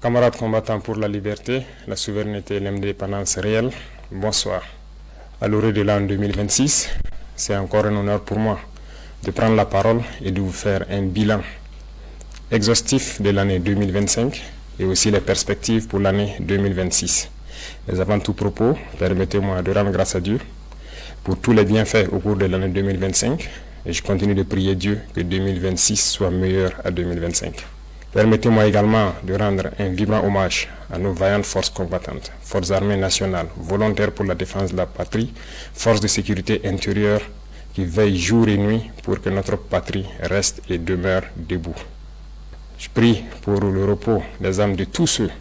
Camarades combattants pour la liberté, la souveraineté et l'indépendance réelle, bonsoir. À l'orée de l'an 2026, c'est encore un honneur pour moi de prendre la parole et de vous faire un bilan exhaustif de l'année 2025 et aussi les perspectives pour l'année 2026. Mais avant tout propos, permettez-moi de rendre grâce à Dieu pour tous les bienfaits au cours de l'année 2025 et je continue de prier Dieu que 2026 soit meilleur à 2025. Permettez-moi également de rendre un vibrant hommage à nos vaillantes forces combattantes, forces armées nationales, volontaires pour la défense de la patrie, forces de sécurité intérieure qui veillent jour et nuit pour que notre patrie reste et demeure debout. Je prie pour le repos des âmes de tous ceux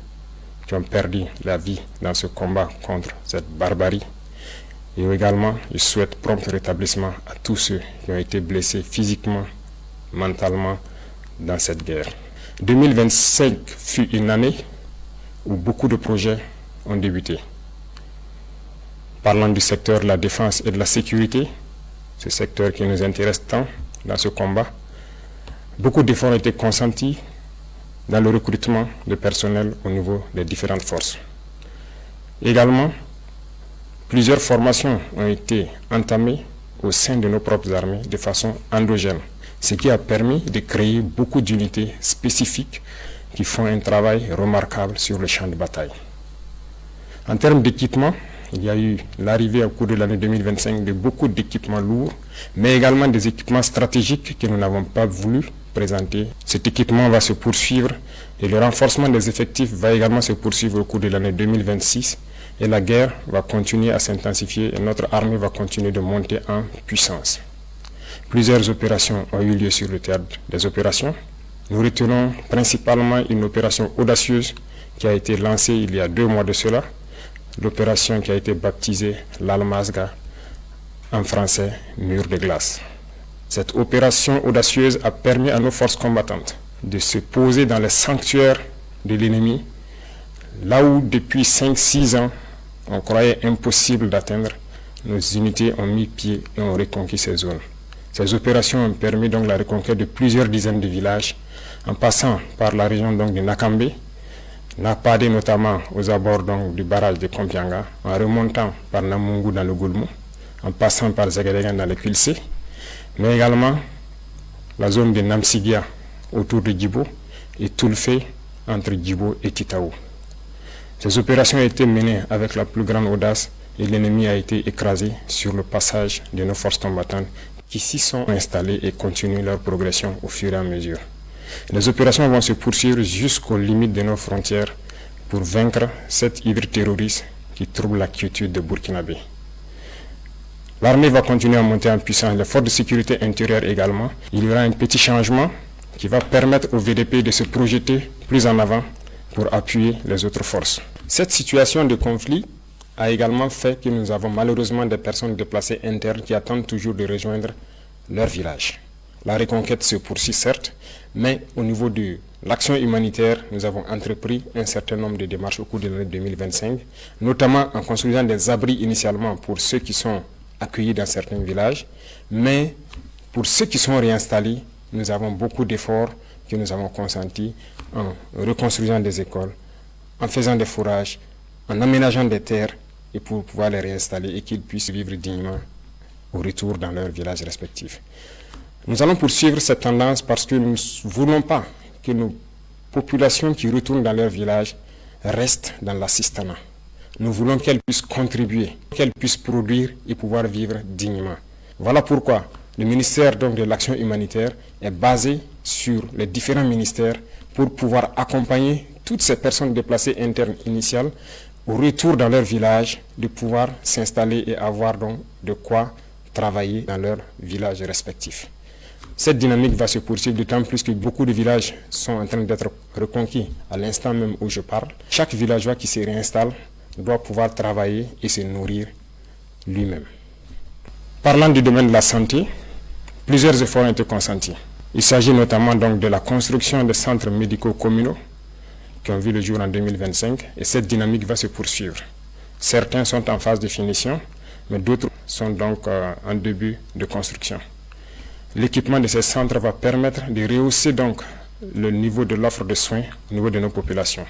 qui ont perdu la vie dans ce combat contre cette barbarie. Et également, je souhaite prompt rétablissement à tous ceux qui ont été blessés physiquement, mentalement dans cette guerre. 2025 fut une année où beaucoup de projets ont débuté. Parlant du secteur de la défense et de la sécurité, ce secteur qui nous intéresse tant dans ce combat, beaucoup d'efforts ont été consentis dans le recrutement de personnel au niveau des différentes forces. Également, plusieurs formations ont été entamées au sein de nos propres armées de façon endogène, ce qui a permis de créer beaucoup d'unités spécifiques qui font un travail remarquable sur le champ de bataille. En termes d'équipement, il y a eu l'arrivée au cours de l'année 2025 de beaucoup d'équipements lourds, mais également des équipements stratégiques que nous n'avons pas voulu présenter. Cet équipement va se poursuivre et le renforcement des effectifs va également se poursuivre au cours de l'année 2026 et la guerre va continuer à s'intensifier et notre armée va continuer de monter en puissance. Plusieurs opérations ont eu lieu sur le théâtre des opérations. Nous retenons principalement une opération audacieuse qui a été lancée il y a 2 mois de cela, l'opération qui a été baptisée l'Almazga, en français mur de glace. Cette opération audacieuse a permis à nos forces combattantes de se poser dans les sanctuaires de l'ennemi, là où depuis 5-6 ans on croyait impossible d'atteindre, nos unités ont mis pied et ont reconquis ces zones. Ces opérations ont permis donc la reconquête de plusieurs dizaines de villages, en passant par la région donc de Nakambe, Napade notamment aux abords donc du barrage de Kompianga, en remontant par Namungu dans le Goulmou, en passant par Zagadegan dans le Kulse, mais également la zone de Namsigia autour de Djibo et Toulfe entre Djibo et Titaou. Ces opérations ont été menées avec la plus grande audace et l'ennemi a été écrasé sur le passage de nos forces combattantes qui s'y sont installés et continuent leur progression au fur et à mesure. Les opérations vont se poursuivre jusqu'aux limites de nos frontières pour vaincre cette hydre terroriste qui trouble la quiétude de Burkinabé. L'armée va continuer à monter en puissance, les forces de sécurité intérieure également. Il y aura un petit changement qui va permettre au VDP de se projeter plus en avant pour appuyer les autres forces. Cette situation de conflit a également fait que nous avons malheureusement des personnes déplacées internes qui attendent toujours de rejoindre leur village. La reconquête se poursuit certes, mais au niveau de l'action humanitaire, nous avons entrepris un certain nombre de démarches au cours de l'année 2025, notamment en construisant des abris initialement pour ceux qui sont accueillis dans certains villages, mais pour ceux qui sont réinstallés, nous avons beaucoup d'efforts que nous avons consentis en reconstruisant des écoles, en faisant des fourrages, en aménageant des terres et pour pouvoir les réinstaller et qu'ils puissent vivre dignement au retour dans leurs villages respectifs. Nous allons poursuivre cette tendance parce que nous ne voulons pas que nos populations qui retournent dans leurs villages restent dans l'assistanat. Nous voulons qu'elles puissent contribuer, qu'elles puissent produire et pouvoir vivre dignement. Voilà pourquoi le ministère donc, de l'Action humanitaire est basé sur les différents ministères pour pouvoir accompagner toutes ces personnes déplacées internes initiales au retour dans leur village, de pouvoir s'installer et avoir donc de quoi travailler dans leurs villages respectifs. Cette dynamique va se poursuivre d'autant plus que beaucoup de villages sont en train d'être reconquis à l'instant même où je parle. Chaque villageois qui se réinstalle doit pouvoir travailler et se nourrir lui-même. Parlant du domaine de la santé, plusieurs efforts ont été consentis. Il s'agit notamment donc de la construction de centres médicaux communaux qui ont vu le jour en 2025 et cette dynamique va se poursuivre. Certains sont en phase de finition, mais d'autres sont donc en début de construction. L'équipement de ces centres va permettre de rehausser donc le niveau de l'offre de soins au niveau de nos populations.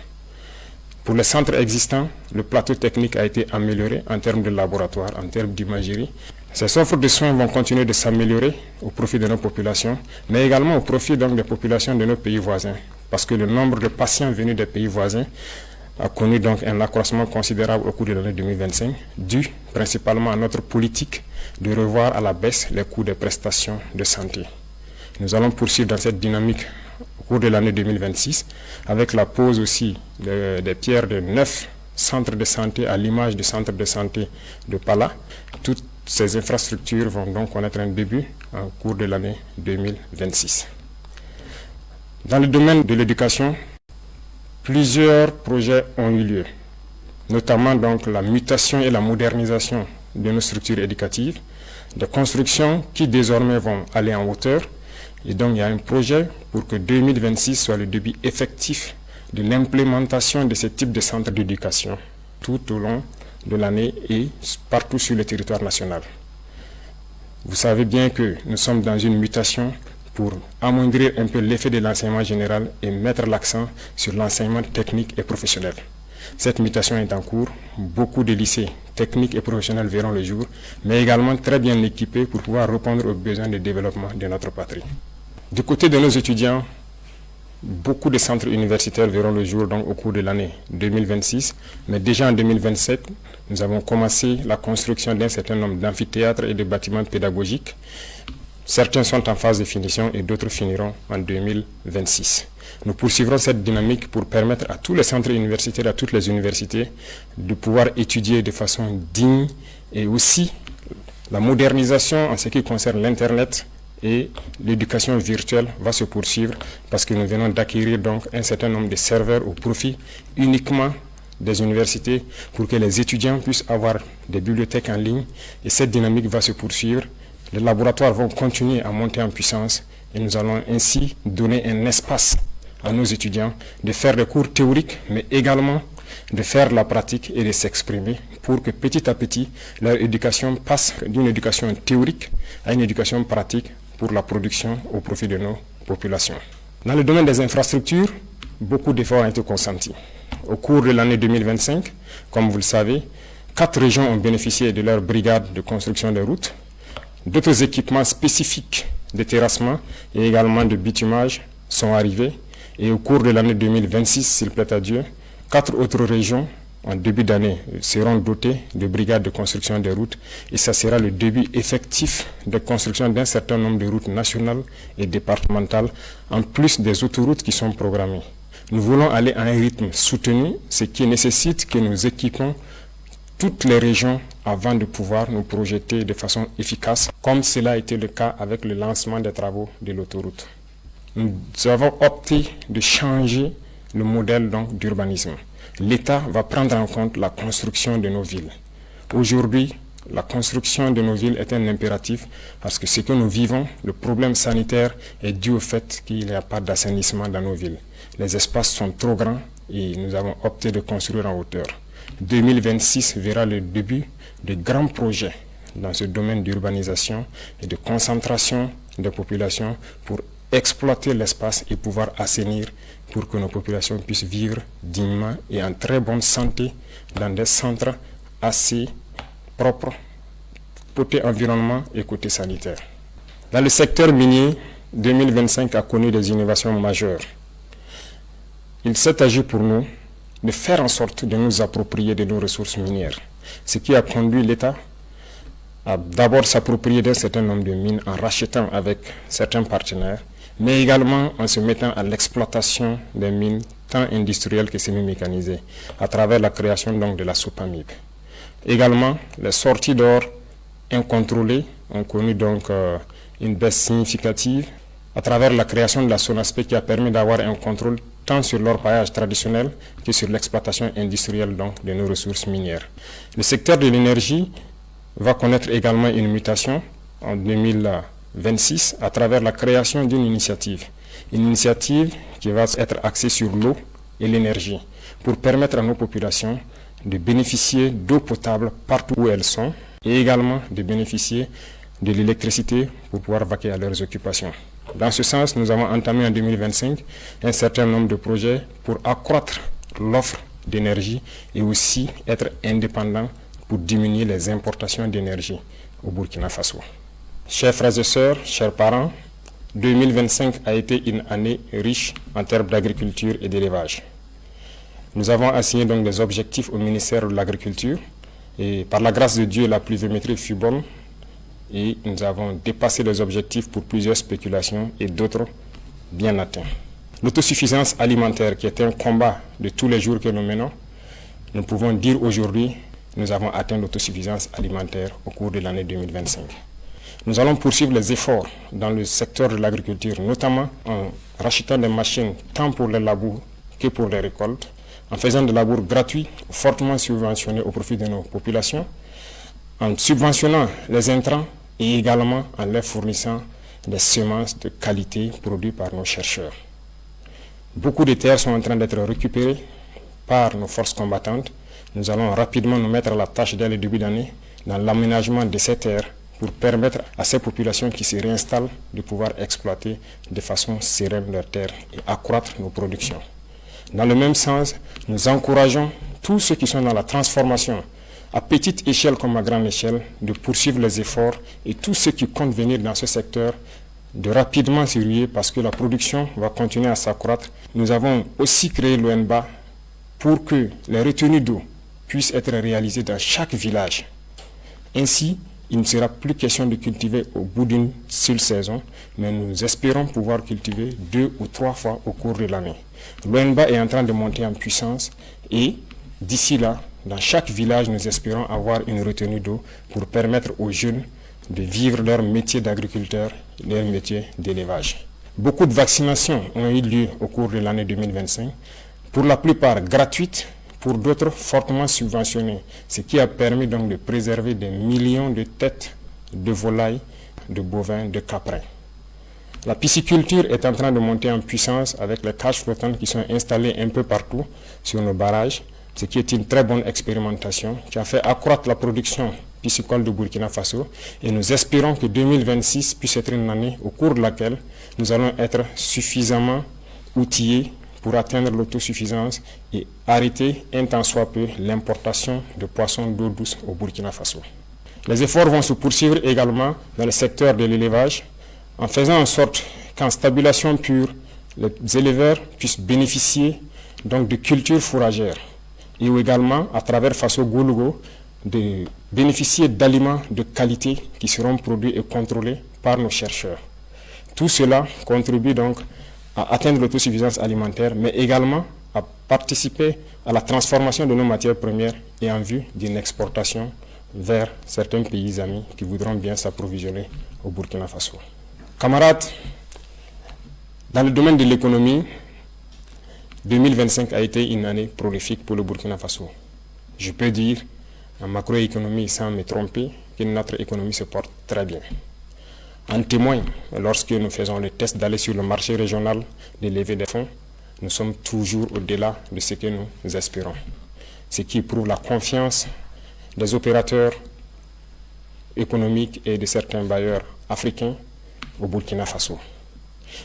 Pour les centres existants, le plateau technique a été amélioré en termes de laboratoire, en termes d'imagerie. Ces offres de soins vont continuer de s'améliorer au profit de nos populations, mais également au profit donc des populations de nos pays voisins, parce que le nombre de patients venus des pays voisins a connu donc un accroissement considérable au cours de l'année 2025, dû principalement à notre politique de revoir à la baisse les coûts des prestations de santé. Nous allons poursuivre dans cette dynamique au cours de l'année 2026, avec la pose aussi des pierres de 9 centres de santé à l'image du centre de santé de Pala. Toutes ces infrastructures vont donc connaître un début au cours de l'année 2026. Dans le domaine de l'éducation, plusieurs projets ont eu lieu, notamment donc la mutation et la modernisation de nos structures éducatives, des constructions qui désormais vont aller en hauteur. Et donc, il y a un projet pour que 2026 soit le début effectif de l'implémentation de ce type de centres d'éducation tout au long de l'année et partout sur le territoire national. Vous savez bien que nous sommes dans une mutation pour amoindrir un peu l'effet de l'enseignement général et mettre l'accent sur l'enseignement technique et professionnel. Cette mutation est en cours. Beaucoup de lycées techniques et professionnels verront le jour, mais également très bien équipés pour pouvoir répondre aux besoins de développement de notre patrie. Du côté de nos étudiants, beaucoup de centres universitaires verront le jour donc, au cours de l'année 2026, mais déjà en 2027, nous avons commencé la construction d'un certain nombre d'amphithéâtres et de bâtiments pédagogiques. Certains sont en phase de finition et d'autres finiront en 2026. Nous poursuivrons cette dynamique pour permettre à tous les centres universitaires, à toutes les universités, de pouvoir étudier de façon digne et aussi la modernisation en ce qui concerne l'Internet et l'éducation virtuelle va se poursuivre parce que nous venons d'acquérir donc un certain nombre de serveurs au profit uniquement des universités pour que les étudiants puissent avoir des bibliothèques en ligne et cette dynamique va se poursuivre. Les laboratoires vont continuer à monter en puissance et nous allons ainsi donner un espace à nos étudiants de faire des cours théoriques mais également de faire la pratique et de s'exprimer pour que petit à petit leur éducation passe d'une éducation théorique à une éducation pratique pour la production au profit de nos populations. Dans le domaine des infrastructures, beaucoup d'efforts ont été consentis. Au cours de l'année 2025, comme vous le savez, 4 régions ont bénéficié de leur brigade de construction de routes. D'autres équipements spécifiques de terrassement et également de bitumage sont arrivés. Et au cours de l'année 2026, s'il plaît à Dieu, 4 autres régions en début d'année seront dotées de brigades de construction des routes et ça sera le début effectif de construction d'un certain nombre de routes nationales et départementales en plus des autoroutes qui sont programmées. Nous voulons aller à un rythme soutenu, ce qui nécessite que nous équipons toutes les régions avant de pouvoir nous projeter de façon efficace, comme cela a été le cas avec le lancement des travaux de l'autoroute. Nous avons opté de changer le modèle donc d'urbanisme. L'État va prendre en compte la construction de nos villes. Aujourd'hui, la construction de nos villes est un impératif parce que ce que nous vivons, le problème sanitaire est dû au fait qu'il n'y a pas d'assainissement dans nos villes. Les espaces sont trop grands et nous avons opté de construire en hauteur. 2026 verra le début de grands projets dans ce domaine d'urbanisation et de concentration des populations pour exploiter l'espace et pouvoir assainir pour que nos populations puissent vivre dignement et en très bonne santé dans des centres assez propres, côté environnement et côté sanitaire. Dans le secteur minier, 2025 a connu des innovations majeures. Il s'est agi pour nous de faire en sorte de nous approprier de nos ressources minières, ce qui a conduit l'État à d'abord s'approprier d'un certain nombre de mines en rachetant avec certains partenaires, mais également en se mettant à l'exploitation des mines tant industrielles que semi-mécanisées, à travers la création donc de la SOPAMIB. Également, les sorties d'or incontrôlées ont connu donc une baisse significative à travers la création de la SONASPE qui a permis d'avoir un contrôle tant sur l'orpaillage traditionnel que sur l'exploitation industrielle donc, de nos ressources minières. Le secteur de l'énergie va connaître également une mutation en 2026 à travers la création d'une initiative. Une initiative qui va être axée sur l'eau et l'énergie pour permettre à nos populations de bénéficier d'eau potable partout où elles sont et également de bénéficier de l'électricité pour pouvoir vaquer à leurs occupations. Dans ce sens, nous avons entamé en 2025 un certain nombre de projets pour accroître l'offre d'énergie et aussi être indépendant pour diminuer les importations d'énergie au Burkina Faso. Chers frères et sœurs, chers parents, 2025 a été une année riche en termes d'agriculture et d'élevage. Nous avons assigné donc des objectifs au ministère de l'Agriculture et par la grâce de Dieu, la pluviométrie fut bonne et nous avons dépassé les objectifs pour plusieurs spéculations et d'autres bien atteints. L'autosuffisance alimentaire, qui est un combat de tous les jours que nous menons, nous pouvons dire aujourd'hui que nous avons atteint l'autosuffisance alimentaire au cours de l'année 2025. Nous allons poursuivre les efforts dans le secteur de l'agriculture, notamment en rachetant des machines tant pour les labours que pour les récoltes, en faisant des labours gratuits, fortement subventionnés au profit de nos populations, en subventionnant les intrants et également en leur fournissant des semences de qualité produites par nos chercheurs. Beaucoup de terres sont en train d'être récupérées par nos forces combattantes. Nous allons rapidement nous mettre à la tâche dès le début d'année dans l'aménagement de ces terres pour permettre à ces populations qui se réinstallent de pouvoir exploiter de façon sereine leurs terres et accroître nos productions. Dans le même sens, nous encourageons tous ceux qui sont dans la transformation, à petite échelle comme à grande échelle, de poursuivre les efforts et tous ceux qui comptent venir dans ce secteur de rapidement s'y ruer parce que la production va continuer à s'accroître. Nous avons aussi créé l'ONBA pour que les retenues d'eau puissent être réalisées dans chaque village. Ainsi, il ne sera plus question de cultiver au bout d'une seule saison, mais nous espérons pouvoir cultiver 2 ou 3 fois au cours de l'année. L'ONBA est en train de monter en puissance et d'ici là, dans chaque village, nous espérons avoir une retenue d'eau pour permettre aux jeunes de vivre leur métier d'agriculteur, leur métier d'élevage. Beaucoup de vaccinations ont eu lieu au cours de l'année 2025, pour la plupart gratuites, pour d'autres fortement subventionnées, ce qui a permis donc de préserver des millions de têtes de volailles, de bovins, de caprins. La pisciculture est en train de monter en puissance avec les cages flottantes qui sont installées un peu partout sur nos barrages, ce qui est une très bonne expérimentation qui a fait accroître la production piscicole de Burkina Faso et nous espérons que 2026 puisse être une année au cours de laquelle nous allons être suffisamment outillés pour atteindre l'autosuffisance et arrêter un tant soit peu l'importation de poissons d'eau douce au Burkina Faso. Les efforts vont se poursuivre également dans le secteur de l'élevage en faisant en sorte qu'en stabulation pure, les éleveurs puissent bénéficier donc de cultures fourragères et également à travers Faso Goulougo de bénéficier d'aliments de qualité qui seront produits et contrôlés par nos chercheurs. Tout cela contribue donc à atteindre l'autosuffisance alimentaire, mais également à participer à la transformation de nos matières premières et en vue d'une exportation vers certains pays amis qui voudront bien s'approvisionner au Burkina Faso. Camarades, dans le domaine de l'économie, 2025 a été une année prolifique pour le Burkina Faso. Je peux dire, en macroéconomie, sans me tromper, que notre économie se porte très bien. En témoigne, lorsque nous faisons le test d'aller sur le marché régional de lever des fonds, nous sommes toujours au-delà de ce que nous espérons. Ce qui prouve la confiance des opérateurs économiques et de certains bailleurs africains au Burkina Faso.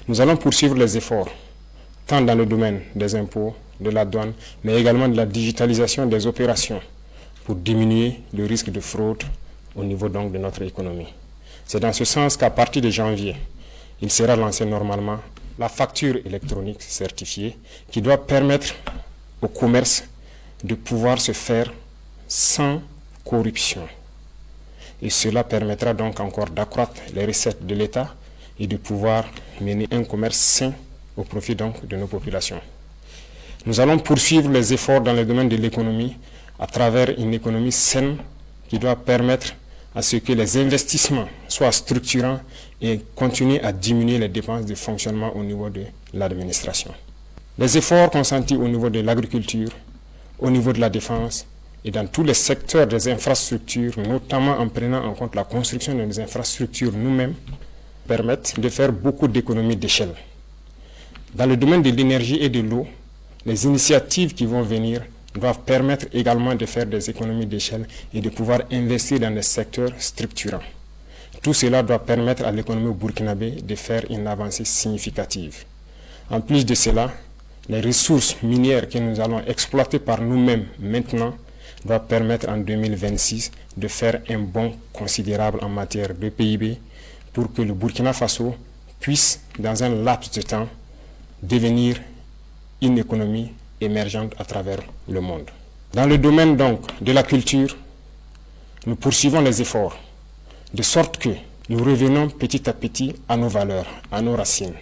Nous allons poursuivre les efforts, tant dans le domaine des impôts, de la douane, mais également de la digitalisation des opérations pour diminuer le risque de fraude au niveau donc de notre économie. C'est dans ce sens qu'à partir de janvier, il sera lancé normalement la facture électronique certifiée qui doit permettre au commerce de pouvoir se faire sans corruption. Et cela permettra donc encore d'accroître les recettes de l'État et de pouvoir mener un commerce sain au profit donc de nos populations. Nous allons poursuivre les efforts dans le domaine de l'économie à travers une économie saine qui doit permettre à ce que les investissements soient structurants et continuent à diminuer les dépenses de fonctionnement au niveau de l'administration. Les efforts consentis au niveau de l'agriculture, au niveau de la défense et dans tous les secteurs des infrastructures, notamment en prenant en compte la construction de nos infrastructures nous-mêmes, permettent de faire beaucoup d'économies d'échelle. Dans le domaine de l'énergie et de l'eau, les initiatives qui vont venir doivent permettre également de faire des économies d'échelle et de pouvoir investir dans des secteurs structurants. Tout cela doit permettre à l'économie burkinabé de faire une avancée significative. En plus de cela, les ressources minières que nous allons exploiter par nous-mêmes maintenant doivent permettre en 2026 de faire un bond considérable en matière de PIB pour que le Burkina Faso puisse, dans un laps de temps, devenir une économie émergente à travers le monde. Dans le domaine donc de la culture, nous poursuivons les efforts, de sorte que nous revenons petit à petit à nos valeurs, à nos racines.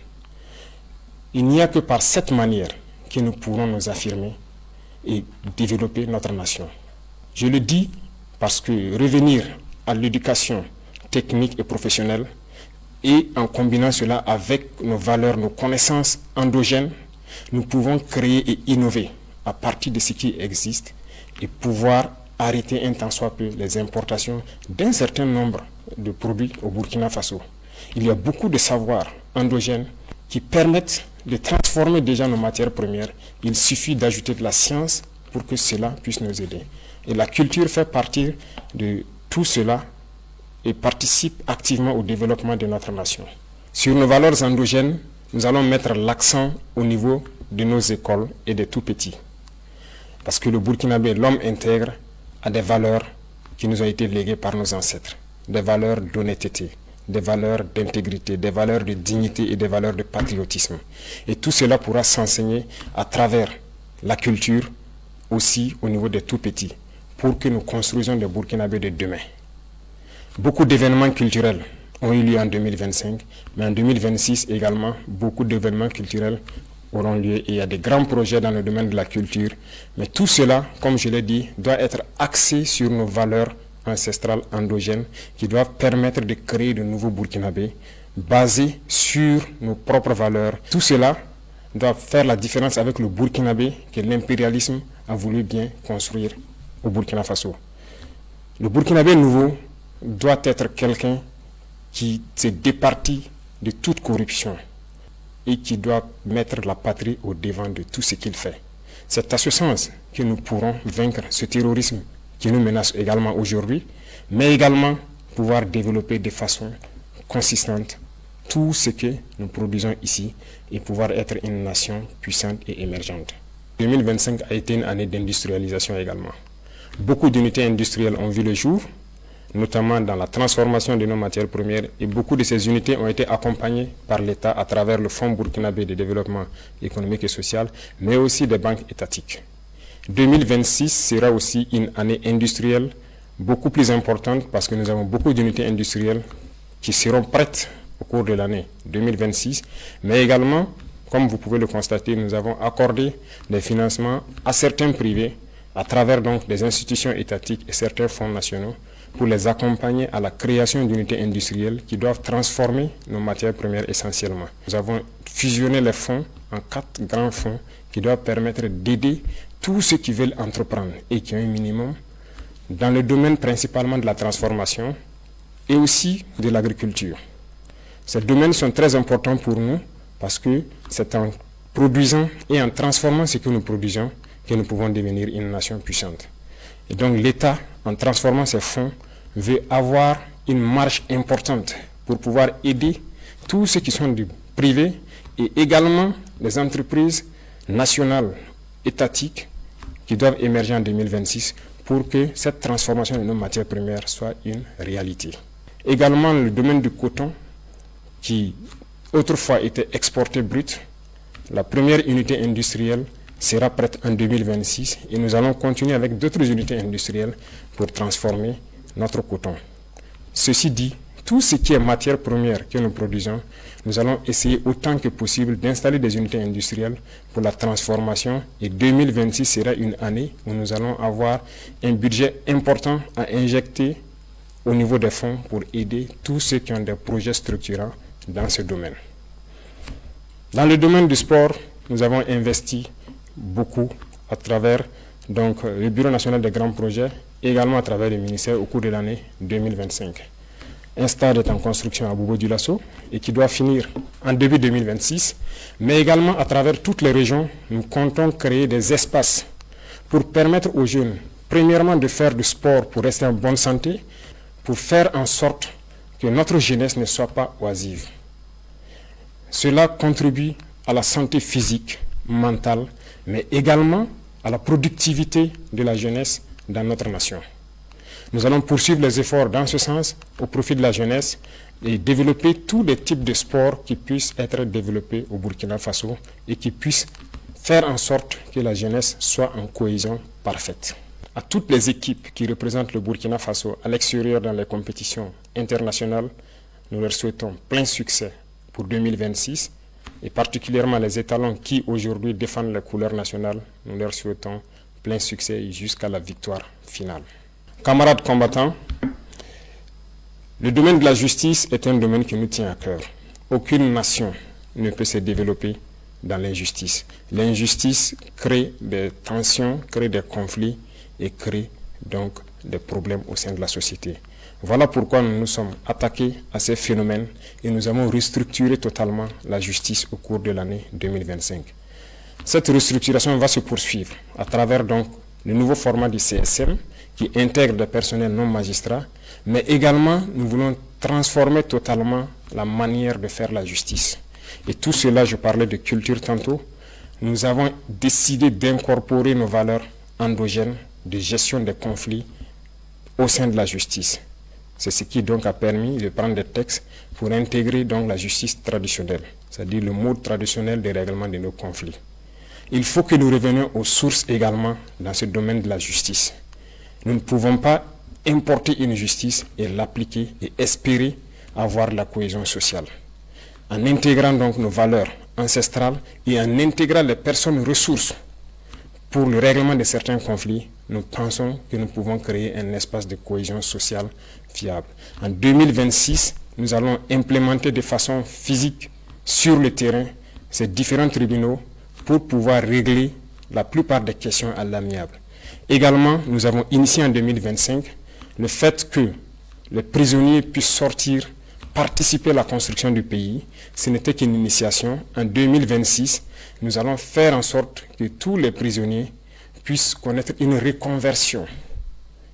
Il n'y a que par cette manière que nous pourrons nous affirmer et développer notre nation. Je le dis parce que revenir à l'éducation technique et professionnelle et en combinant cela avec nos valeurs, nos connaissances endogènes, nous pouvons créer et innover à partir de ce qui existe et pouvoir arrêter un tant soit peu les importations d'un certain nombre de produits au Burkina Faso. Il y a beaucoup de savoirs endogènes qui permettent de transformer déjà nos matières premières. Il suffit d'ajouter de la science pour que cela puisse nous aider. Et la culture fait partie de tout cela et participe activement au développement de notre nation. Sur nos valeurs endogènes, nous allons mettre l'accent au niveau de nos écoles et des tout-petits. Parce que le Burkinabé, l'homme intègre, a des valeurs qui nous ont été léguées par nos ancêtres. Des valeurs d'honnêteté, des valeurs d'intégrité, des valeurs de dignité et des valeurs de patriotisme. Et tout cela pourra s'enseigner à travers la culture, aussi au niveau des tout-petits, pour que nous construisions des Burkinabés de demain. Beaucoup d'événements culturels ont eu lieu en 2025, mais en 2026 également, beaucoup d'événements culturels auront lieu et il y a des grands projets dans le domaine de la culture. Mais tout cela, comme je l'ai dit, doit être axé sur nos valeurs ancestrales endogènes qui doivent permettre de créer de nouveaux Burkinabés basés sur nos propres valeurs. Tout cela doit faire la différence avec le Burkinabé que l'impérialisme a voulu bien construire au Burkina Faso. Le Burkinabé nouveau doit être quelqu'un qui se départit de toute corruption et qui doit mettre la patrie au devant de tout ce qu'il fait. C'est à ce sens que nous pourrons vaincre ce terrorisme qui nous menace également aujourd'hui, mais également pouvoir développer de façon consistante tout ce que nous produisons ici et pouvoir être une nation puissante et émergente. 2025 a été une année d'industrialisation également. Beaucoup d'unités industrielles ont vu le jour, notamment dans la transformation de nos matières premières, et beaucoup de ces unités ont été accompagnées par l'État à travers le Fonds burkinabé de développement économique et social, mais aussi des banques étatiques. 2026 sera aussi une année industrielle beaucoup plus importante parce que nous avons beaucoup d'unités industrielles qui seront prêtes au cours de l'année 2026, mais également, comme vous pouvez le constater, nous avons accordé des financements à certains privés à travers donc des institutions étatiques et certains fonds nationaux pour les accompagner à la création d'unités industrielles qui doivent transformer nos matières premières essentiellement. Nous avons fusionné les fonds en 4 grands fonds qui doivent permettre d'aider tous ceux qui veulent entreprendre et qui ont un minimum dans le domaine principalement de la transformation et aussi de l'agriculture. Ces domaines sont très importants pour nous parce que c'est en produisant et en transformant ce que nous produisons que nous pouvons devenir une nation puissante. Et donc l'État, en transformant ces fonds, veut avoir une marge importante pour pouvoir aider tous ceux qui sont du privé et également les entreprises nationales, étatiques, qui doivent émerger en 2026 pour que cette transformation de nos matières premières soit une réalité. Également le domaine du coton, qui autrefois était exporté brut, la première unité industrielle sera prête en 2026 et nous allons continuer avec d'autres unités industrielles pour transformer notre coton. Ceci dit, tout ce qui est matière première que nous produisons, nous allons essayer autant que possible d'installer des unités industrielles pour la transformation et 2026 sera une année où nous allons avoir un budget important à injecter au niveau des fonds pour aider tous ceux qui ont des projets structurants dans ce domaine. Dans le domaine du sport, nous avons investi beaucoup à travers donc, le Bureau national des grands projets et également à travers le ministère au cours de l'année 2025. Un stade est en construction à Bobo-Dioulasso et qui doit finir en début 2026, mais également à travers toutes les régions, nous comptons créer des espaces pour permettre aux jeunes, premièrement de faire du sport pour rester en bonne santé, pour faire en sorte que notre jeunesse ne soit pas oisive. Cela contribue à la santé physique, mentale, mais également à la productivité de la jeunesse dans notre nation. Nous allons poursuivre les efforts dans ce sens au profit de la jeunesse et développer tous les types de sports qui puissent être développés au Burkina Faso et qui puissent faire en sorte que la jeunesse soit en cohésion parfaite. À toutes les équipes qui représentent le Burkina Faso à l'extérieur dans les compétitions internationales, nous leur souhaitons plein succès pour 2026 et particulièrement les étalons qui aujourd'hui défendent les couleurs nationales, nous leur souhaitons plein succès jusqu'à la victoire finale. Camarades combattants, le domaine de la justice est un domaine qui nous tient à cœur. Aucune nation ne peut se développer dans l'injustice. L'injustice crée des tensions, crée des conflits et crée donc des problèmes au sein de la société. Voilà pourquoi nous nous sommes attaqués à ces phénomènes et nous avons restructuré totalement la justice au cours de l'année 2025. Cette restructuration va se poursuivre à travers donc le nouveau format du CSM qui intègre des personnels non magistrats, mais également nous voulons transformer totalement la manière de faire la justice. Et tout cela, je parlais de culture tantôt, nous avons décidé d'incorporer nos valeurs endogènes de gestion des conflits au sein de la justice. C'est ce qui donc a permis de prendre des textes pour intégrer donc la justice traditionnelle, c'est-à-dire le mode traditionnel des règlements de nos conflits. Il faut que nous revenions aux sources également dans ce domaine de la justice. Nous ne pouvons pas importer une justice et l'appliquer et espérer avoir la cohésion sociale. En intégrant donc nos valeurs ancestrales et en intégrant les personnes ressources pour le règlement de certains conflits, nous pensons que nous pouvons créer un espace de cohésion sociale fiable. En 2026, nous allons implémenter de façon physique sur le terrain ces différents tribunaux pour pouvoir régler la plupart des questions à l'amiable. Également, nous avons initié en 2025 le fait que les prisonniers puissent sortir, participer à la construction du pays. Ce n'était qu'une initiation. En 2026, nous allons faire en sorte que tous les prisonniers puissent connaître une reconversion.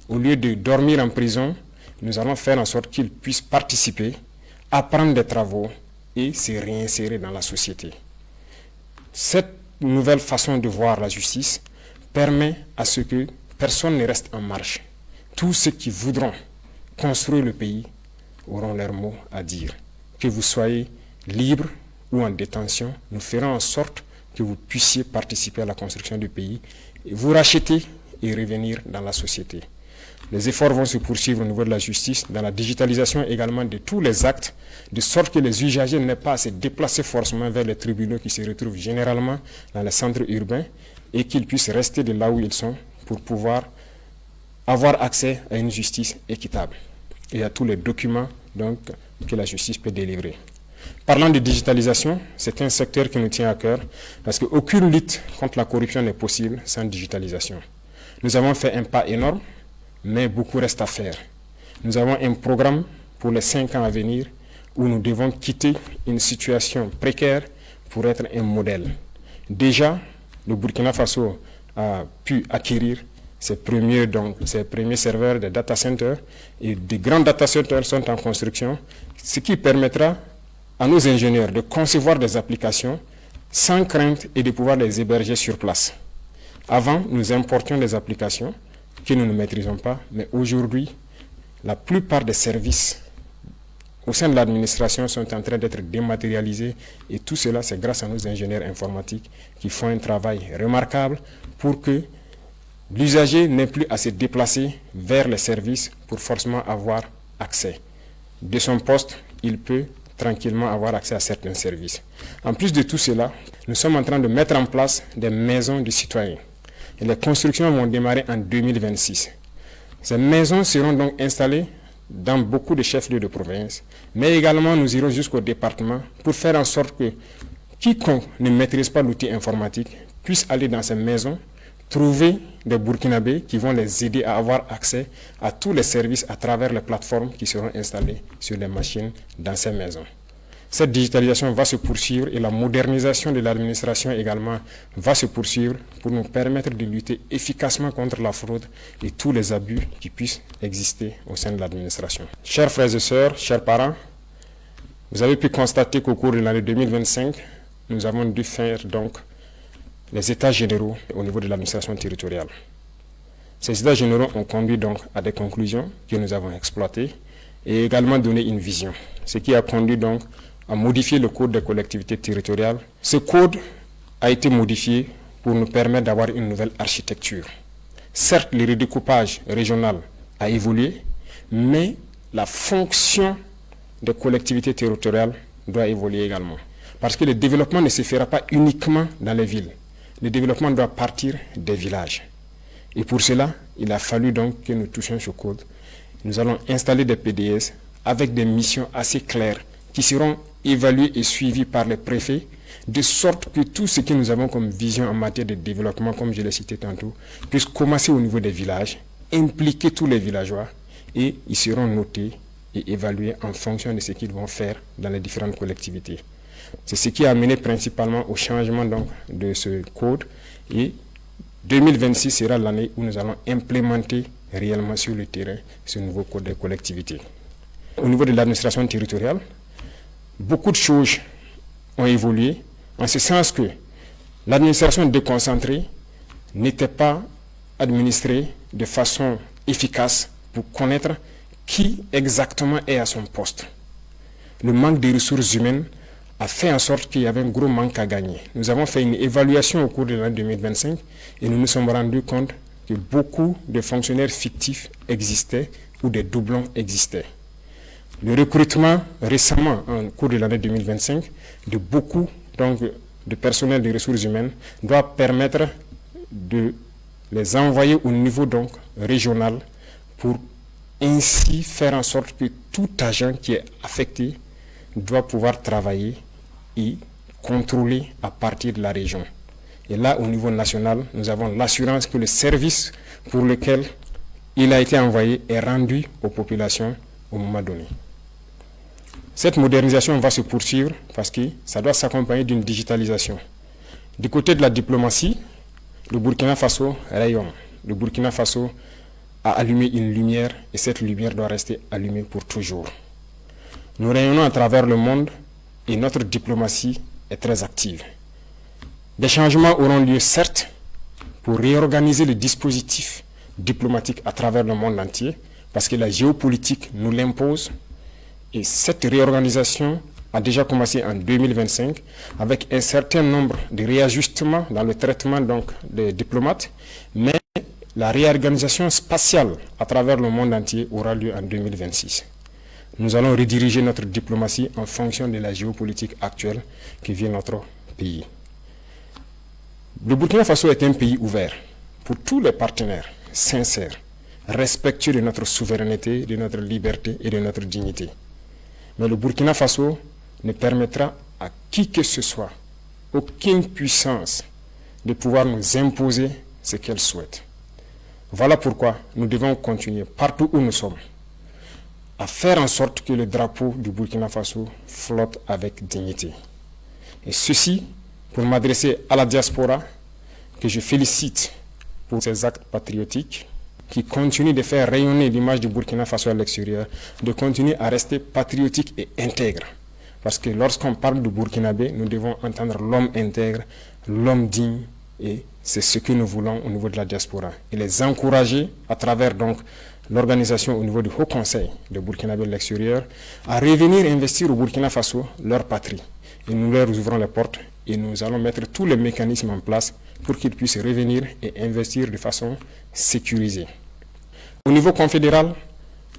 Au lieu de dormir en prison, nous allons faire en sorte qu'ils puissent participer, apprendre des travaux et se réinsérer dans la société. Cette nouvelle façon de voir la justice permet à ce que personne ne reste en marge. Tous ceux qui voudront construire le pays auront leur mot à dire. Que vous soyez libre ou en détention, nous ferons en sorte que vous puissiez participer à la construction du pays, et vous racheter et revenir dans la société. Les efforts vont se poursuivre au niveau de la justice, dans la digitalisation également de tous les actes, de sorte que les usagers n'aient pas à se déplacer forcément vers les tribunaux qui se retrouvent généralement dans les centres urbains et qu'ils puissent rester de là où ils sont pour pouvoir avoir accès à une justice équitable et à tous les documents donc, que la justice peut délivrer. Parlant de digitalisation, c'est un secteur qui nous tient à cœur parce qu'aucune lutte contre la corruption n'est possible sans digitalisation. Nous avons fait un pas énorme, mais beaucoup reste à faire. Nous avons un programme pour les 5 ans à venir où nous devons quitter une situation précaire pour être un modèle. Déjà, le Burkina Faso a pu acquérir ses premiers serveurs de data centers et des grands data centers sont en construction, ce qui permettra à nos ingénieurs de concevoir des applications sans crainte et de pouvoir les héberger sur place. Avant, nous importions des applications que nous ne maîtrisons pas, mais aujourd'hui, la plupart des services au sein de l'administration sont en train d'être dématérialisés et tout cela, c'est grâce à nos ingénieurs informatiques qui font un travail remarquable pour que l'usager n'ait plus à se déplacer vers les services pour forcément avoir accès. De son poste, il peut tranquillement avoir accès à certains services. En plus de tout cela, nous sommes en train de mettre en place des maisons de citoyens. Et les constructions vont démarrer en 2026. Ces maisons seront donc installées dans beaucoup de chefs-lieux de province, mais également nous irons jusqu'au département pour faire en sorte que quiconque ne maîtrise pas l'outil informatique puisse aller dans ces maisons, trouver des Burkinabés qui vont les aider à avoir accès à tous les services à travers les plateformes qui seront installées sur les machines dans ces maisons. Cette digitalisation va se poursuivre et la modernisation de l'administration également va se poursuivre pour nous permettre de lutter efficacement contre la fraude et tous les abus qui puissent exister au sein de l'administration. Chers frères et sœurs, chers parents, vous avez pu constater qu'au cours de l'année 2025, nous avons dû faire donc les états généraux au niveau de l'administration territoriale. Ces états généraux ont conduit donc à des conclusions que nous avons exploitées et également donné une vision, ce qui a conduit donc à modifier le code des collectivités territoriales. Ce code a été modifié pour nous permettre d'avoir une nouvelle architecture. Certes, le redécoupage régional a évolué, mais la fonction des collectivités territoriales doit évoluer également. Parce que le développement ne se fera pas uniquement dans les villes. Le développement doit partir des villages. Et pour cela, il a fallu donc que nous touchions ce code. Nous allons installer des PDS avec des missions assez claires qui seront évaluées et suivies par les préfets, de sorte que tout ce que nous avons comme vision en matière de développement, comme je l'ai cité tantôt, puisse commencer au niveau des villages, impliquer tous les villageois, et ils seront notés et évalués en fonction de ce qu'ils vont faire dans les différentes collectivités. C'est ce qui a amené principalement au changement donc de ce code, et 2026 sera l'année où nous allons implémenter réellement sur le terrain ce nouveau code des collectivités. Au niveau de l'administration territoriale, beaucoup de choses ont évolué, en ce sens que l'administration déconcentrée n'était pas administrée de façon efficace pour connaître qui exactement est à son poste. Le manque de ressources humaines a fait en sorte qu'il y avait un gros manque à gagner. Nous avons fait une évaluation au cours de l'année 2025 et nous nous sommes rendus compte que beaucoup de fonctionnaires fictifs existaient ou des doublons existaient. Le recrutement récemment, en cours de l'année 2025, de beaucoup donc, de personnel de ressources humaines doit permettre de les envoyer au niveau donc, régional pour ainsi faire en sorte que tout agent qui est affecté doit pouvoir travailler et contrôler à partir de la région. Et là, au niveau national, nous avons l'assurance que le service pour lequel il a été envoyé est rendu aux populations au moment donné. Cette modernisation va se poursuivre parce que ça doit s'accompagner d'une digitalisation. Du côté de la diplomatie, le Burkina Faso rayonne. Le Burkina Faso a allumé une lumière et cette lumière doit rester allumée pour toujours. Nous rayonnons à travers le monde et notre diplomatie est très active. Des changements auront lieu, certes, pour réorganiser le dispositif diplomatique à travers le monde entier, parce que la géopolitique nous l'impose. Et cette réorganisation a déjà commencé en 2025 avec un certain nombre de réajustements dans le traitement donc, des diplomates, mais la réorganisation spatiale à travers le monde entier aura lieu en 2026. Nous allons rediriger notre diplomatie en fonction de la géopolitique actuelle qui vient notre pays. Le Burkina Faso est un pays ouvert pour tous les partenaires, sincères, respectueux de notre souveraineté, de notre liberté et de notre dignité. Mais le Burkina Faso ne permettra à qui que ce soit, aucune puissance, de pouvoir nous imposer ce qu'elle souhaite. Voilà pourquoi nous devons continuer, partout où nous sommes, à faire en sorte que le drapeau du Burkina Faso flotte avec dignité. Et ceci pour m'adresser à la diaspora, que je félicite pour ses actes patriotiques, qui continuent de faire rayonner l'image du Burkina Faso à l'extérieur, de continuer à rester patriotique et intègre. Parce que lorsqu'on parle du Burkinabé, nous devons entendre l'homme intègre, l'homme digne, et c'est ce que nous voulons au niveau de la diaspora. Et les encourager à travers donc l'organisation au niveau du Haut Conseil de Burkinabé de l'extérieur à revenir investir au Burkina Faso, leur patrie. Et nous leur ouvrons les portes et nous allons mettre tous les mécanismes en place pour qu'ils puissent revenir et investir de façon sécurisée. Au niveau confédéral,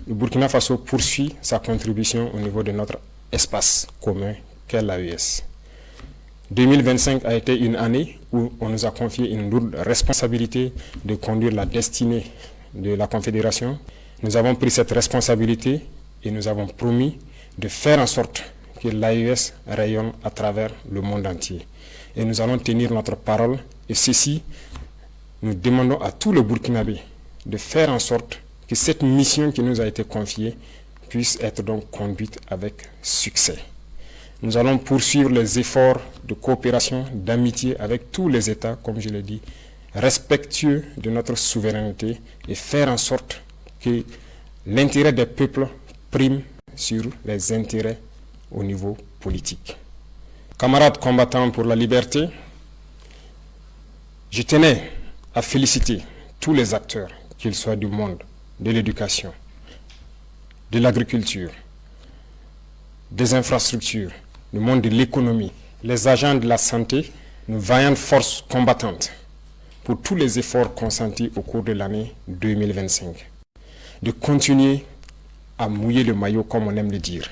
le Burkina Faso poursuit sa contribution au niveau de notre espace commun qu'est l'AES. 2025 a été une année où on nous a confié une lourde responsabilité de conduire la destinée de la Confédération. Nous avons pris cette responsabilité et nous avons promis de faire en sorte que l'AES rayonne à travers le monde entier. Et nous allons tenir notre parole. Et ceci, nous demandons à tous les Burkinabés de faire en sorte que cette mission qui nous a été confiée puisse être donc conduite avec succès. Nous allons poursuivre les efforts de coopération, d'amitié avec tous les États, comme je l'ai dit, respectueux de notre souveraineté et faire en sorte que l'intérêt des peuples prime sur les intérêts au niveau politique. Camarades combattants pour la liberté, Je tenais à féliciter tous les acteurs, qu'ils soient du monde de l'éducation, de l'agriculture, des infrastructures, du monde de l'économie, les agents de la santé, nos vaillantes forces combattantes, pour tous les efforts consentis au cours de l'année 2025. De continuer à mouiller le maillot, comme on aime le dire,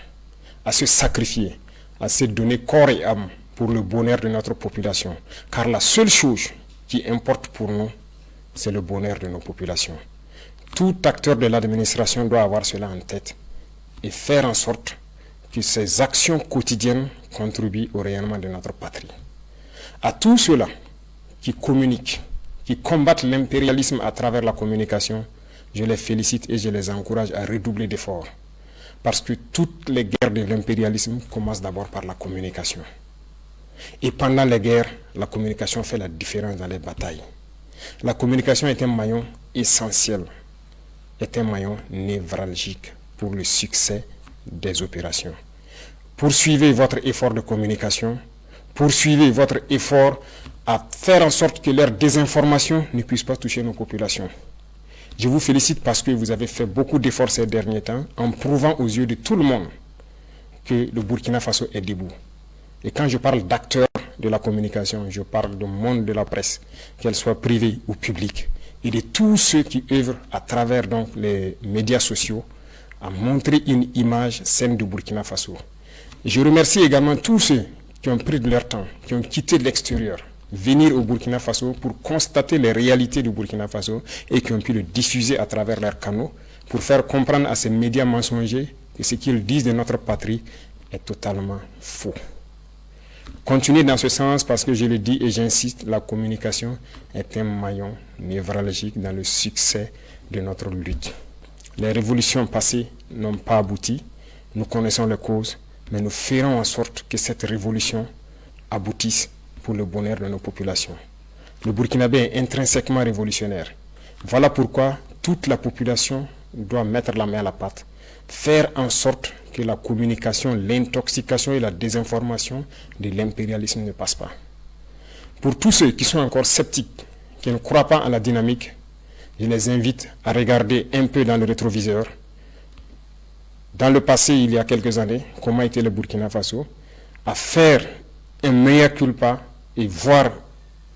à se sacrifier, à se donner corps et âme pour le bonheur de notre population. Car la seule chose qui importe pour nous, c'est le bonheur de nos populations. Tout acteur de l'administration doit avoir cela en tête et faire en sorte que ces actions quotidiennes contribuent au rayonnement de notre patrie. À tous ceux-là qui communiquent, qui combattent l'impérialisme à travers la communication, je les félicite et je les encourage à redoubler d'efforts. Parce que toutes les guerres de l'impérialisme commencent d'abord par la communication. Et pendant les guerres, la communication fait la différence dans les batailles. La communication est un maillon essentiel, est un maillon névralgique pour le succès des opérations. Poursuivez votre effort de communication, poursuivez votre effort à faire en sorte que leur désinformation ne puisse pas toucher nos populations. Je vous félicite parce que vous avez fait beaucoup d'efforts ces derniers temps en prouvant aux yeux de tout le monde que le Burkina Faso est debout. Et quand je parle d'acteurs de la communication, je parle du monde de la presse, qu'elle soit privée ou publique, et de tous ceux qui œuvrent à travers donc les médias sociaux à montrer une image saine du Burkina Faso. Et je remercie également tous ceux qui ont pris de leur temps, qui ont quitté l'extérieur, venir au Burkina Faso pour constater les réalités du Burkina Faso et qui ont pu le diffuser à travers leurs canaux pour faire comprendre à ces médias mensongers que ce qu'ils disent de notre patrie est totalement faux. Continuez dans ce sens parce que je le dis et j'insiste, la communication est un maillon névralgique dans le succès de notre lutte. Les révolutions passées n'ont pas abouti, nous connaissons les causes, mais nous ferons en sorte que cette révolution aboutisse pour le bonheur de nos populations. Le Burkinabé est intrinsèquement révolutionnaire. Voilà pourquoi toute la population doit mettre la main à la pâte, faire en sorte que la communication, l'intoxication et la désinformation de l'impérialisme ne passent pas. Pour tous ceux qui sont encore sceptiques, qui ne croient pas à la dynamique, je les invite à regarder un peu dans le rétroviseur. Dans le passé, il y a quelques années, comment était le Burkina Faso, à faire un mea culpa et voir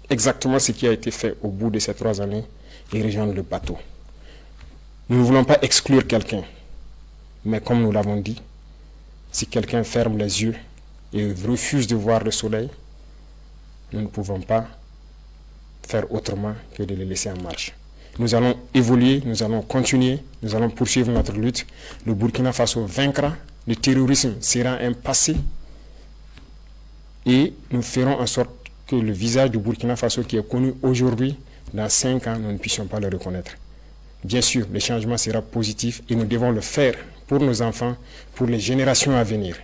exactement ce qui a été fait au bout de ces 3 années et rejoindre le bateau. Nous ne voulons pas exclure quelqu'un, mais comme nous l'avons dit, si quelqu'un ferme les yeux et refuse de voir le soleil, nous ne pouvons pas faire autrement que de le laisser en marche. Nous allons évoluer, nous allons continuer, nous allons poursuivre notre lutte. Le Burkina Faso vaincra, le terrorisme sera un passé et nous ferons en sorte que le visage du Burkina Faso qui est connu aujourd'hui, dans 5 ans, nous ne puissions pas le reconnaître. Bien sûr, le changement sera positif et nous devons le faire pour nos enfants, pour les générations à venir.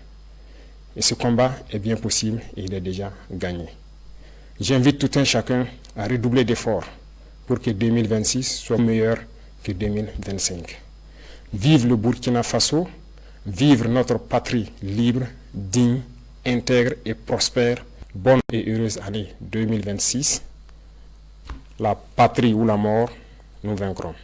Et ce combat est bien possible et il est déjà gagné. J'invite tout un chacun à redoubler d'efforts pour que 2026 soit meilleur que 2025. Vive le Burkina Faso, vive notre patrie libre, digne, intègre et prospère. Bonne et heureuse année 2026. La patrie ou la mort, nous vaincrons.